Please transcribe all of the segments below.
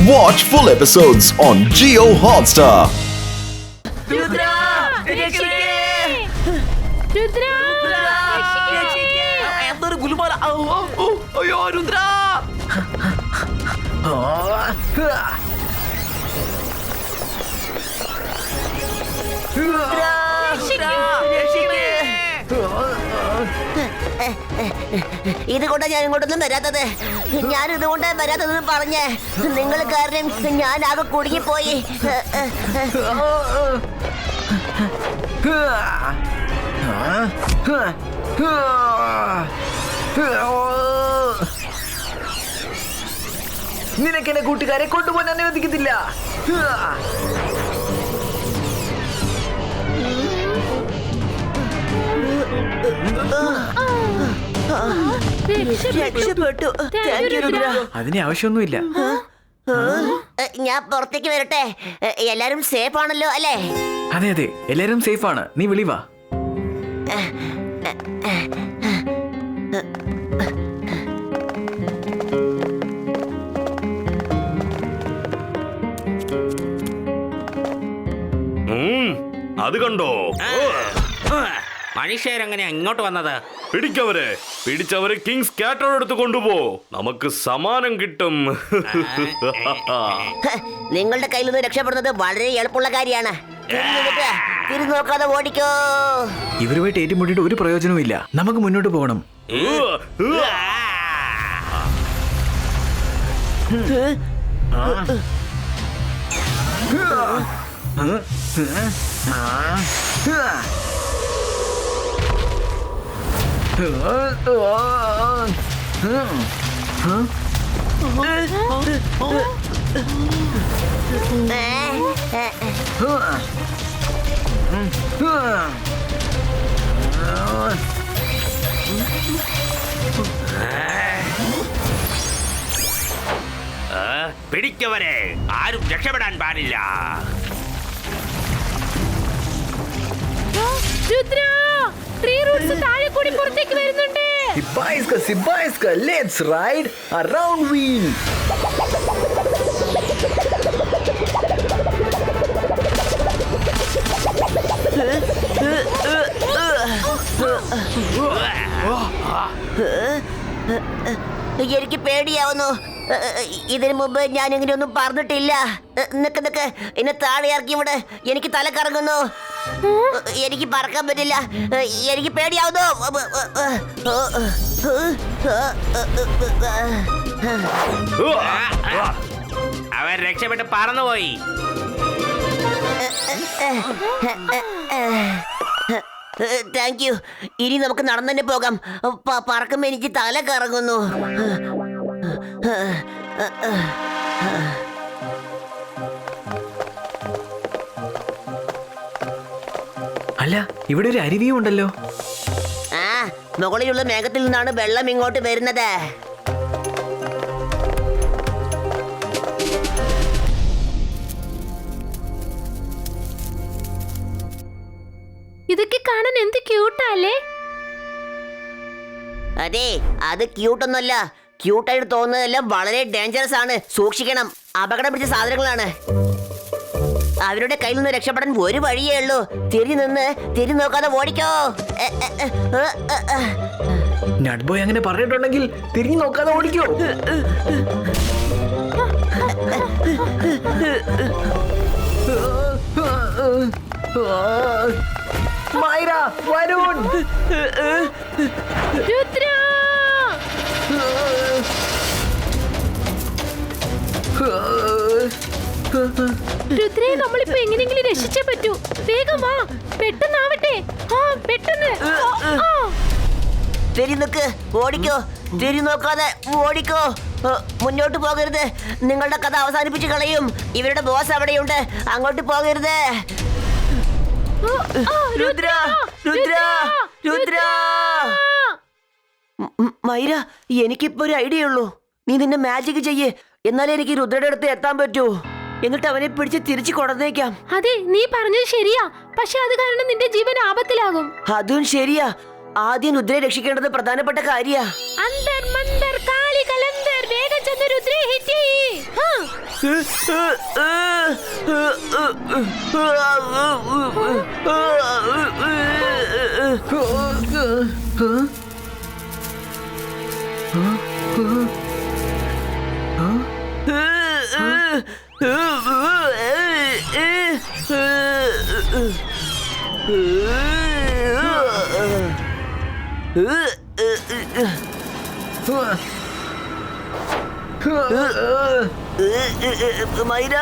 Watch full episodes on Jio Hotstar. Rudra എന്തൊരു ഗുലുമാല. അയ്യോ രുദ്ര. ഇതുകൊണ്ട് ഞാൻ ഇങ്ങോട്ടൊന്നും വരാത്തത്. ഞാൻ ഇതുകൊണ്ട് വരാത്തതെന്ന് പറഞ്ഞ് നിങ്ങൾ കാരണം ഞാൻ ആകെ കുടുങ്ങിപ്പോയി. നിനക്കെന്നെ കൂട്ടുകാരെ കൊണ്ടുപോകാൻ അനുവദിക്കത്തില്ല. രക്ഷപ്പെട്ടു. അതിന് ആവശ്യമൊന്നുമില്ല. ഞാൻ പുറത്തേക്ക് വരട്ടെ. എല്ലാരും സേഫ് ആണല്ലോ അല്ലേ? അതെ അതെ, എല്ലാരും സേഫ് ആണ്. നീ വിളിവാ. അത് കണ്ടോ? മനുഷ്യരെങ്ങനെയാ ഇങ്ങോട്ട് വന്നത്? പിടിച്ചവരെ കിങ്സ് കാറ്റർ എടുത്ത് കൊണ്ടുപോ. നമുക്ക് സമ്മാനം കിട്ടും. നിങ്ങളുടെ കയ്യിൽ നിന്ന് രക്ഷപ്പെടുന്നത് വളരെ എളുപ്പമുള്ള കാര്യമാണ്. തിരിഞ്ഞു നോക്കാതെ ഓടിക്കോ. ഇവരുമായിട്ട് ഏറ്റുമുട്ടിയിട്ട് ഒരു പ്രയോജനവും ഇല്ല. നമുക്ക് മുന്നോട്ട് പോകണം. പിടിക്കവരെ, ആരും രക്ഷപ്പെടാൻ പാടില്ല. Sibaiska, let's ride around wheel. എനിക്ക് പേടിയാവുന്നു. ഇതിനു മുമ്പ് ഞാൻ ഇങ്ങനെയൊന്നും പറഞ്ഞിട്ടില്ല. നിക്ക് എന്നെ താഴെ ഇറക്കി ഇവിടെ. എനിക്ക് തല കറങ്ങുന്നു. എനിക്ക് പറക്കാൻ പറ്റില്ല. എനിക്ക് പേടിയാവുന്നു. അവർ രക്ഷപ്പെട്ട് പറന്നുപോയി. Thank you. ഇനി നമുക്ക് നടന്നു തന്നെ പോകാം. പറക്കുമ്പോ എനിക്ക് തല കറങ്ങുന്നു. അല്ല, ഇവിടെ ഒരു അരുവിയും ഉണ്ടല്ലോ. ആ, മുകളിലുള്ള മേഘത്തിൽ നിന്നാണ് വെള്ളം ഇങ്ങോട്ട് വരുന്നത്. ഇതൊക്കെ കാണാൻ എന്ത് ക്യൂട്ടല്ലേ? അതെ, അത് ക്യൂട്ടൊന്നുമല്ല. ക്യൂട്ടായിട്ട് തോന്നുന്നതെല്ലാം വളരെ ഡേഞ്ചറസ് ആണ്. സൂക്ഷിക്കണം. അപകടം പിടിച്ച സാധനങ്ങളാണ്. അവരുടെ കയ്യിൽ നിന്ന് രക്ഷപ്പെടാൻ ഒരു വഴിയേ ഉള്ളൂ. തിരിഞ്ഞു നോക്കാതെ ഓടിക്കോ. നട്ട് ബോയ് അങ്ങനെ പറഞ്ഞിട്ടുണ്ടെങ്കിൽ തിരിഞ്ഞു നോക്കാതെ ഓടിക്കോ. മൈര, വരുൺ. രുദ്രയെ നമ്മളിപ്പോ എങ്ങനെയെങ്കിലും രക്ഷിച്ചേ പറ്റൂ. വേഗം വാ, പെട്ടെന്നാവട്ടെ. പെട്ടെന്ന് തിരിഞ്ഞു ഓടിക്കോ. തിരിഞ്ഞു നോക്കാതെ ഓടിക്കോ. മുന്നോട്ട് പോകരുത്. നിങ്ങളുടെ കഥ അവസാനിപ്പിച്ച് കളയും. ഇവരുടെ ബോസ് അവിടെയുണ്ട്. അങ്ങോട്ട് പോകരുത്. രുദ്ര, രുദ്ര, രുദ്ര. മൈര, എനിക്കിപ്പോ ഒരു ഐഡിയ ഉള്ളൂ. നീ നിന്റെ മാജിക് ചെയ്യേ. എന്നാലേ എനിക്ക് രുദ്രയുടെ അടുത്ത് എത്താൻ പറ്റൂ. എന്നിട്ട് അവനെ പിടിച്ച് തിരിച്ചു കൊണ്ടുവന്നേക്കാം. അതെ, നീ പറഞ്ഞത് ശരിയാ. പക്ഷെ അത് കാരണം നിന്റെ ജീവൻ ആപത്തിലാകും. അതും ശരിയാ. ആദ്യം രുദ്രയെ രക്ഷിക്കേണ്ടത് പ്രധാനപ്പെട്ട കാര്യാ. വേഗം ചെന്ന് രുദ്രയെ ഹിറ്റ് ചെയ്യ്. മൈര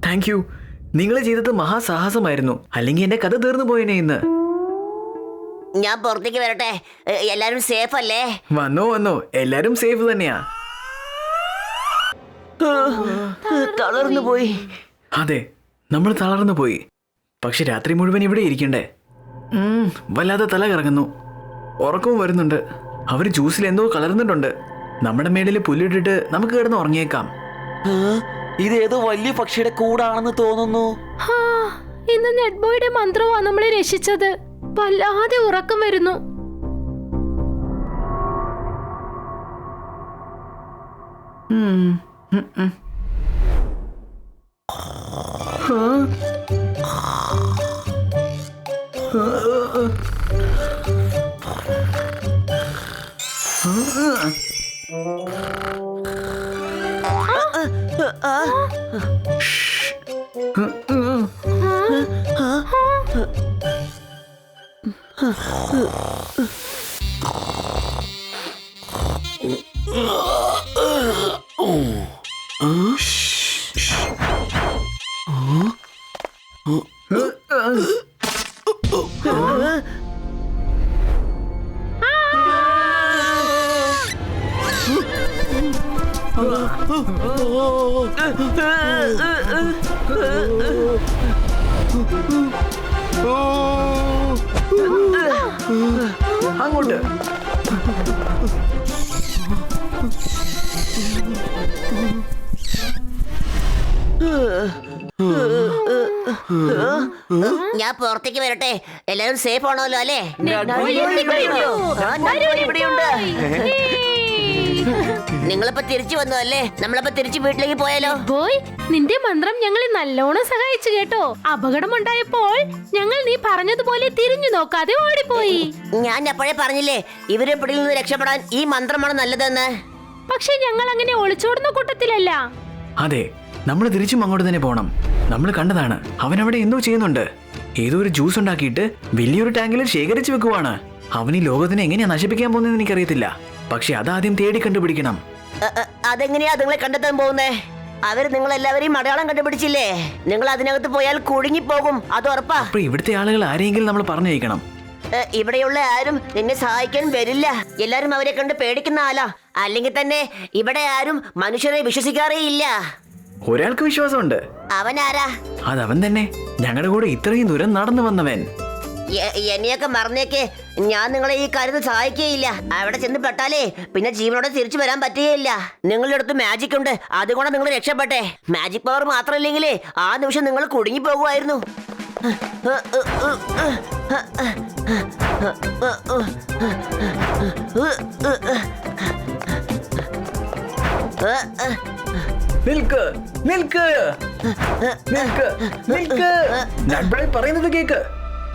താങ്ക് യു. നിങ്ങൾ ചെയ്തത് മഹാസാഹസമായിരുന്നു. അല്ലെങ്കിൽ എന്റെ കഥ തീർന്നു പോയേനെ ഇന്ന്. ഞാൻ പുറത്തേക്ക് വരട്ടെ. എല്ലാരും സേഫ് അല്ലേ? വന്നോ എല്ലാരും സേഫ് തന്നെയാ. തളർന്നു പോയി. അതെ, നമ്മൾ തളർന്നു പോയി. പക്ഷെ രാത്രി മുഴുവൻ ഇവിടെ ഇരിക്കണ്ടേ? വല്ലാതെ തല കറങ്ങുന്നു, ഉറക്കവും വരുന്നുണ്ട്. അവര് ജ്യൂസിൽ എന്തോ കലർന്നിട്ടുണ്ട്. നമ്മുടെ മേളിൽ പുല്ലിട്ടിട്ട് നമുക്ക് കിടന്ന് ഉറങ്ങിയേക്കാം. ഇത് ഏതോ വലിയ പക്ഷിയുടെ കൂടാണെന്ന് തോന്നുന്നു. ഇന്ന് നെഡ് ബോയുടെ മന്ത്രമാ നമ്മളെ രക്ഷിച്ചത്. വല്ലാതെ ഉറക്കം വരുന്നു. അങ്ങോട്ട് ഞാൻ പുറത്തേക്ക് വരട്ടെ. എല്ലാരും സേഫ് ആണല്ലോ അല്ലേ? നിങ്ങളിപ്പോ തിരിച്ചു വന്നു അല്ലേ? നമ്മളിപ്പോ തിരിച്ചു വീട്ടിലേക്ക് പോയാലോ? ബോയ്, നിന്റെ മന്ത്രം ഞങ്ങളെ നല്ലോണം സഹായിച്ചു കേട്ടോ. അപകടമുണ്ടായപ്പോൾ ഞങ്ങൾ നീ പറഞ്ഞതുപോലെ തിരിഞ്ഞു നോക്കാതെ ഓടിപ്പോയി. ഞാൻ അപ്പോഴേ പറഞ്ഞില്ലേ ഇവരെ പിടിയിൽ നിന്ന് രക്ഷപ്പെടാൻ ഈ മന്ത്രമാണ് നല്ലതെന്ന്. പക്ഷെ ഞങ്ങൾ അങ്ങനെ ഒളിച്ചോടുന്ന കൂട്ടത്തിലല്ല. അതെ, നമ്മൾ തിരിച്ചും അങ്ങോട്ട് തന്നെ പോണം. നമ്മൾ കണ്ടതാണ്, അവനവിടെ എന്തോ ചെയ്യുന്നുണ്ട്. ഏതോ ഒരു ജ്യൂസ് ഉണ്ടാക്കിയിട്ട് വലിയൊരു ടാങ്കിൽ ശേഖരിച്ചു വെക്കുവാണ്. അവൻ ഈ ലോകത്തിനെ എങ്ങനെയാ നശിപ്പിക്കാൻ പോകുന്നതെന്ന് എനിക്കറിയത്തില്ല. പക്ഷെ അതാദ്യം തേടി കണ്ടുപിടിക്കണം. അതെങ്ങനെയാ നിങ്ങളെ കണ്ടെത്താൻ പോകുന്നേ? അവര് നിങ്ങൾ എല്ലാവരെയും അടയാളം കണ്ടുപിടിച്ചില്ലേ? നിങ്ങൾ അതിനകത്ത് പോയാൽ കുടുങ്ങിപ്പോകും, അത് ഉറപ്പാ. അപ്പൊ ഇവിടുത്തെ ആളുകൾ ആരെങ്കിലും നമ്മൾ പറഞ്ഞയക്കണം. ഇവിടെയുള്ള ആരും നിന്നെ സഹായിക്കാൻ വരില്ല. എല്ലാരും അവരെ കണ്ട് പേടിക്കുന്ന ആലാ. അല്ലെങ്കിൽ തന്നെ ഇവിടെ ആരും മനുഷ്യരെ വിശ്വസിക്കാറേ ഇല്ല. ഒരാൾക്ക് വിശ്വാസമുണ്ട്. അവനാരാ? അതവൻ തന്നെ, ഞങ്ങളുടെ കൂടെ ഇത്രയും ദൂരം നടന്നു വന്നവൻ. എന്നെയൊക്കെ മറന്നേക്ക്. ഞാൻ നിങ്ങളെ ഈ കാര്യത്തിൽ സഹായിക്കുകയില്ല. അവിടെ ചെന്ന് പെട്ടാലേ പിന്നെ ജീവനോടെ തിരിച്ചു വരാൻ പറ്റുകയില്ല. നിങ്ങളുടെ അടുത്ത് മാജിക് ഉണ്ട്, അതുകൊണ്ട് നിങ്ങൾ രക്ഷപ്പെട്ടെ. മാജിക് പവർ മാത്രമില്ലെങ്കിലേ ആ നിമിഷം നിങ്ങൾ കുടുങ്ങി പോകുമായിരുന്നു. നിൽക്ക് നിൽക്ക് നിൽക്ക് നിൽക്ക്. നട്ബോയ് പറയുന്നത് കേക്ക്.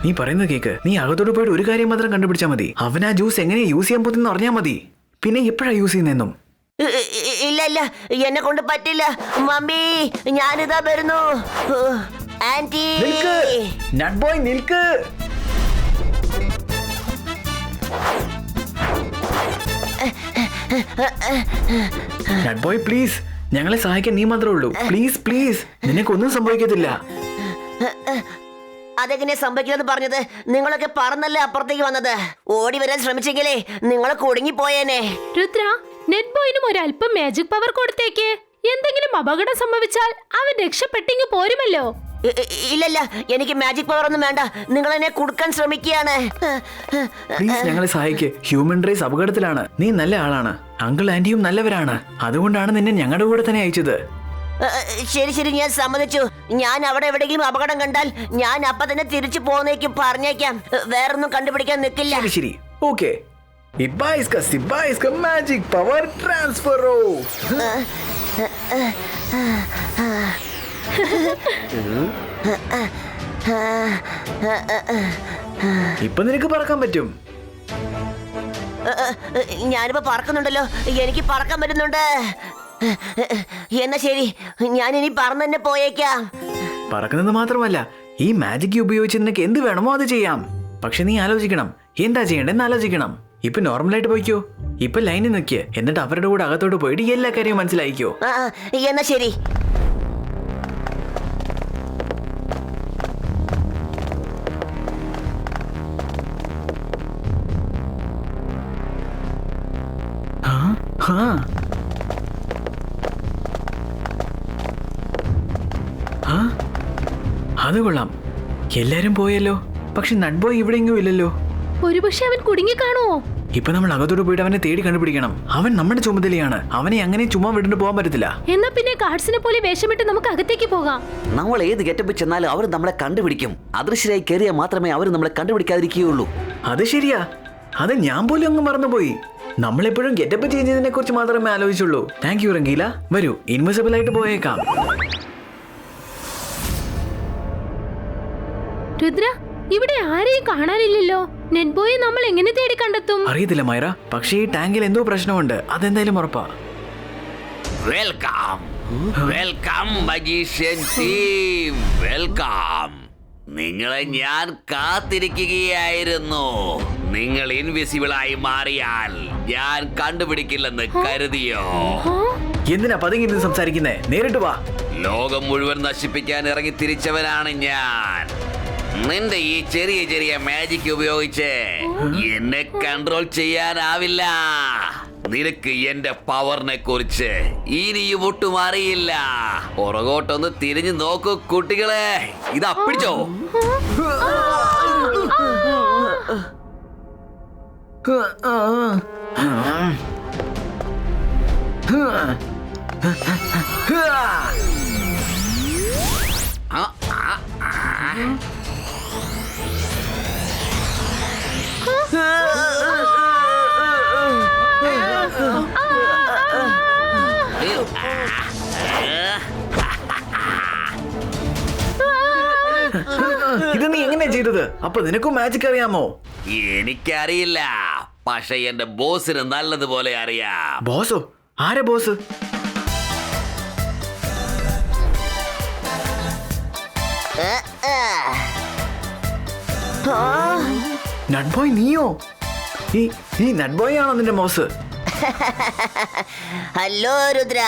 നീ പറയുന്നത് കേക്ക്. നീ അകത്തോട്ട് പോയിട്ട് ഒരു കാര്യം മാത്രം കണ്ടുപിടിച്ചാൽ മതി. അവൻ ആ ജ്യൂസ് എങ്ങനെ യൂസ് ചെയ്യാൻ പറ്റുന്ന അറിഞ്ഞാൽ മതി. പിന്നെ എപ്പോഴാ യൂസ് ചെയ്യുന്നെന്നും. ഇല്ല ഇല്ല, എന്നെ കൊണ്ട് പറ്റില്ല. മമ്മി, ഞാനിതാ വരുന്നു. ആന്റി, നിൽക്ക് നട്ബോയ് നിൽക്ക്. നട്ബോയ് പ്ലീസ്, ഞങ്ങളെ സഹായിക്കാൻ നീ മാത്രമേ ഉള്ളൂ. പ്ലീസ് പ്ലീസ്, നിനക്കൊന്നും സംഭവിക്കത്തില്ല. അതെങ്ങനെയാ സംഭവിക്കില്ലെന്ന് പറഞ്ഞത്? നിങ്ങളൊക്കെ പറന്നല്ലേ അപ്പുറത്തേക്ക് വന്നത്. ഓടി വരാൻ ശ്രമിച്ചെങ്കിലേ നിങ്ങൾ കുടുങ്ങിപ്പോയേനെ. രുദ്ര, നെറ്റ് ബോയിനും ഒരല്പം മാജിക് പവർ കൊടുത്തേക്ക്. എന്തെങ്കിലും അപകടം സംഭവിച്ചാൽ അവൻ രക്ഷപ്പെട്ടിങ്ങ് പോരുമല്ലോ. ഇല്ലല്ല, എനിക്ക് മാജിക് പവർ ഒന്നും വേണ്ട. നിങ്ങൾ എന്നെ കുടുക്കാൻ ശ്രമിക്കുകയാണ്. പ്ലീസ് ഞങ്ങളെ സഹായിക്ക്. ഹ്യൂമൻ റേസ് അപകടത്തിലാണ്. നീ നല്ല ആളാണ്. അങ്കിൾ ആന്റിയും നല്ലവരാണ്. അതുകൊണ്ടാണ് നിന്നെ ഞങ്ങളുടെ കൂടെ തന്നെ അയച്ചത്. ശരി ശരി, ഞാൻ സമ്മതിച്ചു. ഞാൻ അവിടെ എവിടെയെങ്കിലും അപകടം കണ്ടാൽ ഞാൻ അപ്പൊ തന്നെ തിരിച്ചു പോന്നേക്കും, പറഞ്ഞേക്കാം. വേറൊന്നും കണ്ടുപിടിക്കാൻ നിൽക്കില്ല. ശരി ശരി, ഓക്കെ. Magic power ട്രാൻസ്ഫറോ. ഇപ്പൊ നിനക്ക് പറക്കാൻ പറ്റും. ഞാനിപ്പോ പറക്കുന്നുണ്ടല്ലോ, എനിക്ക് പറക്കാൻ പറ്റുന്നുണ്ട്. എന്നാ ശരി, ഞാൻ ഇനി പറന്ന് തന്നെ പോയേക്കാം. പറക്കുന്നത് മാത്രമല്ല, ഈ മാജിക് ഉപയോഗിച്ച് നിനക്ക് എന്ത് വേണമോ അത് ചെയ്യാം. പക്ഷെ നീ ആലോചിക്കണം, എന്താ ചെയ്യേണ്ടതെന്ന് ആലോചിക്കണം. ഇപ്പൊ നോർമലായിട്ട് പോയിക്കോ. ഇപ്പൊ ലൈനിൽ നിൽക്കുക, എന്നിട്ട് അവരുടെ കൂടെ അകത്തോട്ട് പോയിട്ട് എല്ലാ കാര്യവും മനസ്സിലായിക്കോ. എന്നാ ശരി. അത് കൊള്ളാം. എല്ലാരും പോയല്ലോ. പക്ഷെ നട്ബോയ് ഇവിടെയെങ്കിലും ഇല്ലല്ലോ. ഒരുപക്ഷെ അവൻ കുടുങ്ങി കാണുമോ? ഇപ്പൊ നമ്മൾ അകത്തോട്ട് പോയിട്ട് അവനെ തേടി കണ്ടുപിടിക്കണം. അവൻ നമ്മുടെ ചുമതലയാണ്. അവനെ അങ്ങനെ ചുമ്മാ വിട്ടിട്ട് പോകാൻ പറ്റത്തില്ല. എന്നാ പിന്നെ ഗാർഡ്സിനെ പോലെ വേഷമിട്ട് നമുക്ക് അകത്തേക്ക് പോകാം. നമ്മൾ ഏത് ഗെറ്റപ്പ് ചെന്നാലും അവർ നമ്മളെ കണ്ടുപിടിക്കും. അദൃശ്യരായി കയറിയാൽ മാത്രമേ അവർ നമ്മളെ കണ്ടുപിടിക്കാതിരിക്കുകയുള്ളൂ. അത് ശരിയാ. അത് ഞാൻ പോലും അങ്ങ് മറന്നുപോയി. നമ്മളെപ്പോഴും ഗെറ്റപ്പ് ചെയ്യുന്നതിനെ കുറിച്ച് മാത്രമേ ആലോചിച്ചുള്ളൂ. Thank you Rangeela. വരൂ, ഇൻവിസിബിൾ ആയിട്ട് പോയേക്കാം. രുദ്ര, ഇവിടെ ആരെയും കാണാനില്ലല്ലോ. നെറ്റ്ബോയെ നമ്മൾ എങ്ങനെ തേടി കണ്ടെത്തും? അറിയത്തില്ല മൈറ, പക്ഷേ ഈ ടാങ്കിൽ എന്തോ പ്രശ്നമുണ്ട്. അതെന്തായാലും ഉറപ്പാ. Welcome welcome magician team, welcome. നിങ്ങളെ ഞാൻ കാത്തിരിക്കുകയായിരുന്നു. നിങ്ങൾ ഇൻവിസിബിൾ ആയി മാറിയാൽ ഞാൻ കണ്ടുപിടിക്കില്ലെന്ന് കരുതിയോ? എന്തിനാ പതുങ്ങി സംസാരിക്കുന്നേ? നേരിട്ട് വാ. ലോകം മുഴുവൻ നശിപ്പിക്കാൻ ഇറങ്ങി തിരിച്ചവനാണ് ഞാൻ. നിന്റെ ഈ ചെറിയ ചെറിയ മാജിക് ഉപയോഗിച്ച് എന്നെ കൺട്രോൾ ചെയ്യാനാവില്ല. നിനക്ക് എന്റെ പവറിനെ കുറിച്ച് ഇനിയും ഒട്ടും അറിയില്ല. പുറകോട്ടൊന്ന് തിരിഞ്ഞു നോക്കൂ കുട്ടികളെ. ഇതാ പിടിച്ചോ. ഇത് നീ എങ്ങനെയാ ചെയ്തത്? അപ്പൊ നിനക്കും മാജിക് അറിയാമോ? എനിക്കറിയില്ല, പക്ഷെ എന്റെ ബോസിന് നല്ലതുപോലെ അറിയാം. ബോസോ? ആരെ ബോസ്? നട്ബോയ് നീയോ? ഈ നട്ബോയ് ആണോ നിന്റെ ബോസ്? ഹലോ രുദ്ര,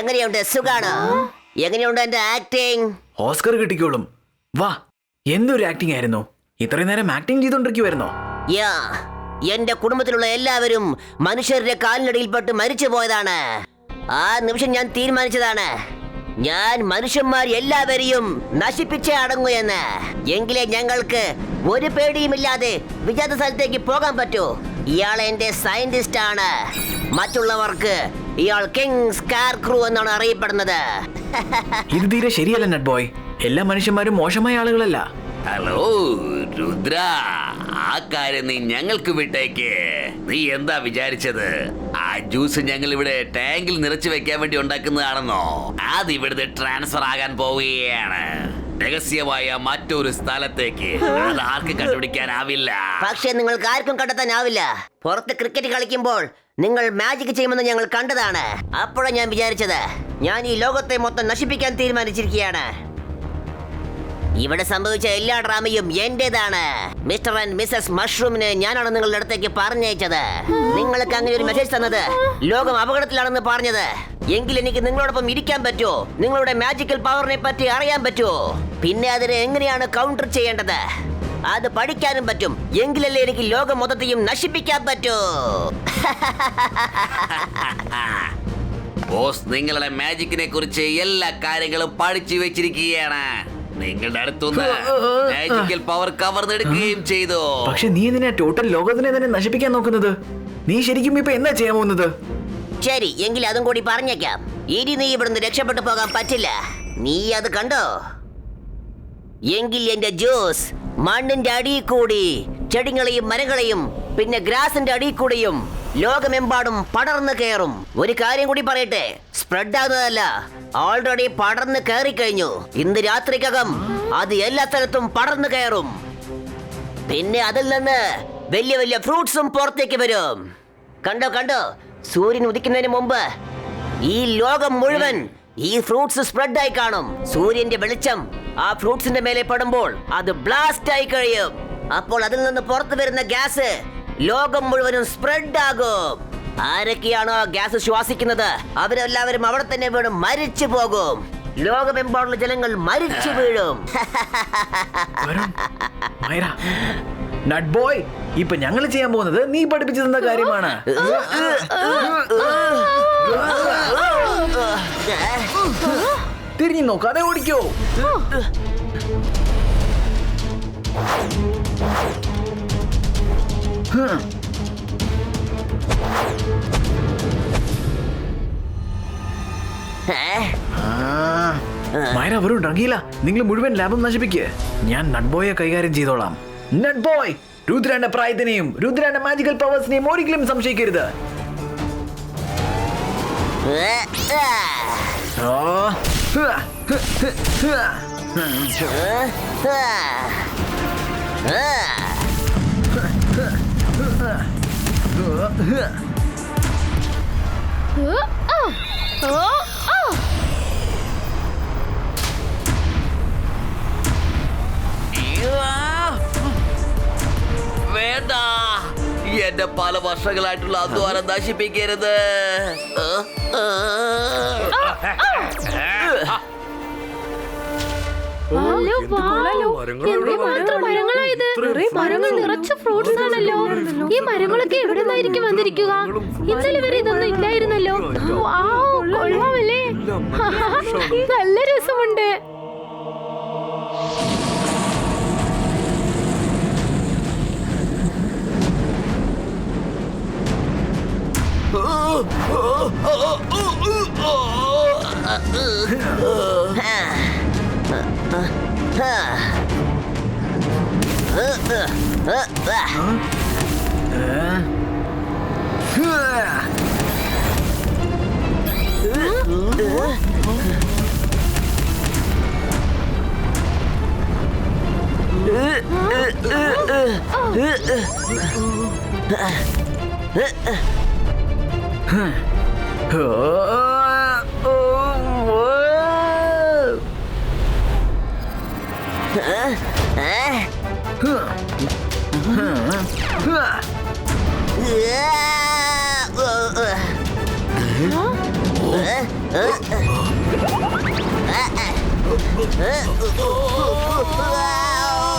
എങ്ങനെയുണ്ട്? സുഖാണോ? എങ്ങനെയുണ്ട് എന്റെ ആക്ടിങ്? ഓസ്കർ കിട്ടിക്കോളും. വാ, എന്തൊരു ആക്ടിംഗ് ആയിരുന്നു. ഇത്രയും നേരം ആക്ടിംഗ് ചെയ്തോണ്ടിരിക്കുവായിരുന്നോ? യാ, എന്റെ കുടുംബത്തിലുള്ള എല്ലാവരും മനുഷ്യരുടെ കാലിനടിയിൽപ്പെട്ട് മരിച്ചു പോയതാണ്. ആ നിമിഷം ഞാൻ തീരുമാനിച്ചതാണ്, ഞാൻ മനുഷ്യന്മാർ എല്ലാവരെയും നശിപ്പിച്ചേ അടങ്ങൂ എന്ന്. എങ്കിലേ ഞങ്ങൾക്ക് ഒരു പേടിയുമില്ലാതെ വിജാത സ്ഥലത്തേക്ക് പോകാൻ പറ്റൂ. ഇയാൾ എന്റെ സയന്റിസ്റ്റ് ആണ്. മറ്റുള്ളവർക്ക് ഇയാൾ കിങ് സ്കാർക്രൂ എന്നാണ് അറിയപ്പെടുന്നത്. ഇത് തീരെ ശരിയല്ല നട്ബോയ്. എല്ലാ മനുഷ്യന്മാരും മോശമായ ആളുകളല്ല. ഹലോ രുദ്ര, ആ കാര്യം നീ ഞങ്ങൾക്ക് വിട്ടേക്ക്. നീ എന്താ വിചാരിച്ചത്? ആ ജ്യൂസ് ഞങ്ങൾ ഇവിടെ ടാങ്കിൽ നിറച്ചു വെക്കാൻ വേണ്ടി ഉണ്ടാക്കുന്നതാണെന്നോ? അത് ഇവിടുത്തെ ട്രാൻസ്ഫർ ആകാൻ പോവുകയാണ്, രഹസ്യമായ മറ്റൊരു സ്ഥലത്തേക്ക്. അത് ആർക്കും കണ്ടുപിടിക്കാനാവില്ല. പക്ഷെ നിങ്ങൾക്ക് ആർക്കും കണ്ടെത്താനാവില്ല. പുറത്ത് ക്രിക്കറ്റ് കളിക്കുമ്പോൾ നിങ്ങൾ മാജിക് ചെയ്യുമെന്ന് ഞങ്ങൾ കണ്ടതാണ്. അപ്പോഴാണ് ഞാൻ വിചാരിച്ചത്, ഞാൻ ഈ ലോകത്തെ മൊത്തം നശിപ്പിക്കാൻ തീരുമാനിച്ചിരിക്കുകയാണ്. ഇവിടെ സംഭവിച്ച എല്ലാ ഡ്രാമയും എന്റേതാണ്. മിസ്റ്റർ ആൻഡ് മിസ്സസ് മഷ്റൂമിന് ഞാനാണ് നിങ്ങളുടെ അടുത്തേക്ക് പറഞ്ഞയച്ചത്. നിങ്ങൾക്ക് അങ്ങനെ ഒരു മെസ്സേജ് തന്നത്, ലോകം അപകടത്തിലാണെന്ന് പറഞ്ഞത്. എങ്കിൽ എനിക്ക് നിങ്ങളോടൊപ്പം ഇരിക്കാൻ പറ്റുമോ? നിങ്ങളുടെ മാജിക്കൽ പവറിനെ പറ്റി അറിയാൻ പറ്റുമോ? പിന്നെ അതിനെ എങ്ങനെയാണ് കൗണ്ടർ ചെയ്യേണ്ടത് അത് പഠിക്കാനും പറ്റും. എങ്കിലല്ലേ എനിക്ക് ലോകം മൊത്തത്തെയും നശിപ്പിക്കാൻ പറ്റൂ. ബോസ് നിങ്ങളുടെ മാജിക്കിനെ കുറിച്ച് എല്ലാ കാര്യങ്ങളും പഠിച്ചു വെച്ചിരിക്കുകയാണ്. നിങ്ങളുടെ അടുത്തുനിന്ന് മാജിക്കൽ പവർ കവർന്നെടുക്കുകയും ചെയ്തു. പക്ഷെ നീ എന്തിനാ ടോട്ടൽ ലോകത്തിനെ തന്നെ നശിപ്പിക്കാൻ നോക്കുന്നത്? നീ ശരിക്കും ഇപ്പൊ എന്താ ചെയ്യാൻ പോകുന്നത്? ശരി, എങ്കിൽ അതും കൂടി പറഞ്ഞേക്കാം. ഇനി നീ ഇവിടുന്ന് രക്ഷപ്പെട്ടു പോകാൻ പറ്റില്ല. നീ അത് കണ്ടോ? എങ്കിൽ എന്റെ ജ്യൂസ് മണ്ണിന്റെ അടിയിൽ കൂടി ചെടികളെയും മരങ്ങളെയും പിന്നെ ഗ്രാസിന്റെ അടിയിൽ കൂടിയും ലോകമെമ്പാടും പടർന്നു കയറും. ഒരു കാര്യം കൂടി പറയട്ടെ, സ്പ്രെഡ് ആകുന്നതല്ല, ഓൾറെഡി പടർന്നു കയറി കഴിഞ്ഞു. ഇന്ന് രാത്രിക്കകം അത് എല്ലാ സ്ഥലത്തും പടർന്നു കയറും. പിന്നെ അതിൽ നിന്ന് വലിയ വലിയ ഫ്രൂട്ട്സും പുറത്തേക്ക് വരും. കണ്ടോ കണ്ടോ, സൂര്യൻ ഉദിക്കുന്നതിന് മുമ്പ് ഈ ലോകം മുഴുവൻ ഈ ഫ്രൂട്ട്സ് സ്പ്രെഡ് ആയി കാണും. സൂര്യന്റെ വെളിച്ചം ആ ഫ്രൂട്ട്സിന്റെ മേലെ പെടുമ്പോൾ അത് ബ്ലാസ്റ്റ് ആയി കഴിയും. അപ്പോൾ അതിൽ നിന്ന് പുറത്തു വരുന്ന ഗ്യാസ് ലോകം മുഴുവനും സ്പ്രെഡ് ആകും. ആരൊക്കെയാണോ ഗ്യാസ് ശ്വാസിക്കുന്നത് അവരെല്ലാവരും അവിടെ തന്നെ വീണും മരിച്ചു പോകും. ലോകമെമ്പാടുള്ള ജനങ്ങൾ മരിച്ചു വീഴും. നട്ട് ബോയ്, ഇപ്പൊ ഞങ്ങൾ ചെയ്യാൻ പോകുന്നത് നീ പഠിപ്പിച്ചു തന്ന കാര്യമാണ്. തിരിഞ്ഞു നോക്കാതെ ഓടിക്കോ. മൈര വെറും ഡ്രങ്കില്ല, നിങ്ങൾ മുഴുവൻ ലാബും നശിപ്പിക്കുക. ഞാൻ നട്ട് ബോയെ കൈകാര്യം ചെയ്തോളാം. നട്ട് ബോയ്, രുദ്രന്റെ പ്രായത്തിനെയും രുദ്രന്റെ മാജിക്കൽ പവേഴ്സിനെയും ഒരിക്കലും സംശയിക്കരുത്. വേണ്ട, എന്റെ പല വർഷങ്ങളായിട്ടുള്ള അധ്വാനം നശിപ്പിക്കരുത്. മരങ്ങൾ നിറച്ച് ഫ്രൂട്ട്സ് ആണല്ലോ. ഈ മരങ്ങളൊക്കെ എവിടെ നിന്നായിരിക്കും വന്നിരിക്കുക? ഇന്നലെ വരെ ഇതൊന്നും ഇല്ലായിരുന്നല്ലോ. കൊള്ളാമല്ലേ? നല്ല രസമുണ്ട്.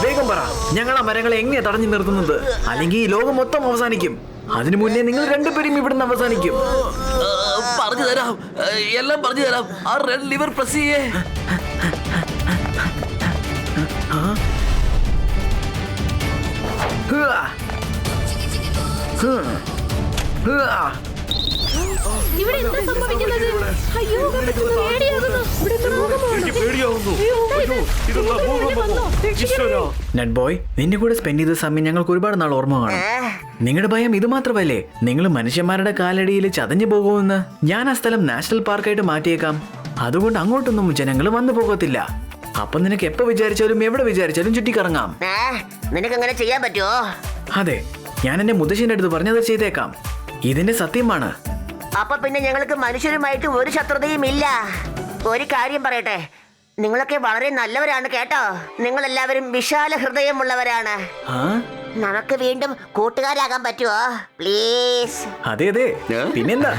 വേഗം പറ, ഞങ്ങൾ ആ മരങ്ങളെ എങ്ങനെയാ തടഞ്ഞു നിർത്തുന്നത്? അല്ലെങ്കിൽ ഈ ലോകം മൊത്തം അവസാനിക്കും. അതിനു മുന്നേ നിങ്ങൾ രണ്ടുപേരും ഇവിടുന്ന് അവസാനിക്കും. പറഞ്ഞു തരാം, എല്ലാം പറഞ്ഞു തരാം. ആ റെഡ് ലിവർ പ്രസ് ചെയ്യേ. ഇവിടെ എന്താ സംഭവിക്കുന്നത്? അയ്യോ, പെട്ടെന്ന് പേടിയാകുന്നു. ഇവിടെ നട്ട് ബോയ്, നിന്റെ കൂടെ സ്പെൻഡ് ചെയ്ത സമയം ഞങ്ങൾക്ക് ഒരുപാട് നാൾ ഓർമ്മ കാണും. നിങ്ങളുടെ ഭയം ഇത് മാത്രമല്ലേ, നിങ്ങൾ മനുഷ്യന്മാരുടെ കാലടിയിൽ ചതഞ്ഞു പോകുമെന്ന്? ഞാൻ ആ സ്ഥലം നാഷണൽ പാർക്കായിട്ട് മാറ്റിയേക്കാം. അതുകൊണ്ട് അങ്ങോട്ടൊന്നും ജനങ്ങൾ വന്നു പോകത്തില്ല. അപ്പൊ നിനക്ക് എപ്പോ വിചാരിച്ചാലും എവിടെ വിചാരിച്ചാലും ചുറ്റിക്കറങ്ങാം. നിനക്ക് അങ്ങനെ ചെയ്യാൻ പറ്റുമോ? അതെ, ഞാൻ എന്റെ മുത്തശ്ശിന്റെ അടുത്ത് പറഞ്ഞത് ചെയ്തേക്കാം. ഇതിന്റെ സത്യമാണ്. അപ്പൊ പിന്നെ ഞങ്ങൾക്ക് മനുഷ്യരുമായിട്ട് ഒരു ശത്രുതയും ഇല്ല. ഒരു കാര്യം പറയട്ടെ, നിങ്ങളൊക്കെ വളരെ നല്ലവരാണ് കേട്ടോ. നിങ്ങൾ എല്ലാവരും വിശാല ഹൃദയമുള്ളവരാണ്. നമുക്ക് വീണ്ടും കൂട്ടുകാരാകാൻ പറ്റുമോ പ്ലീസ്? അതെ അതെ, പിന്നെന്താ?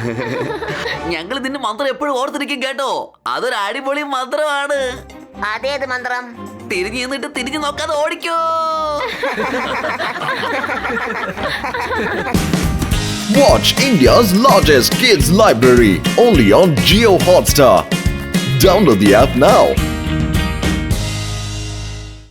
ഞങ്ങൾ ഇതിന്റെ മന്ത്രം എപ്പോഴും ഓർത്തിരിക്കും കേട്ടോ. അതൊരു അടിപൊളി മന്ത്രമാണ്. അതേത് മന്ത്രം? തിരിഞ്ഞു നിന്നിട്ട് തിരിഞ്ഞു നോക്കാതെ ഓടിക്കോ. Watch India's largest kids library only on Jio Hotstar. Download the app now.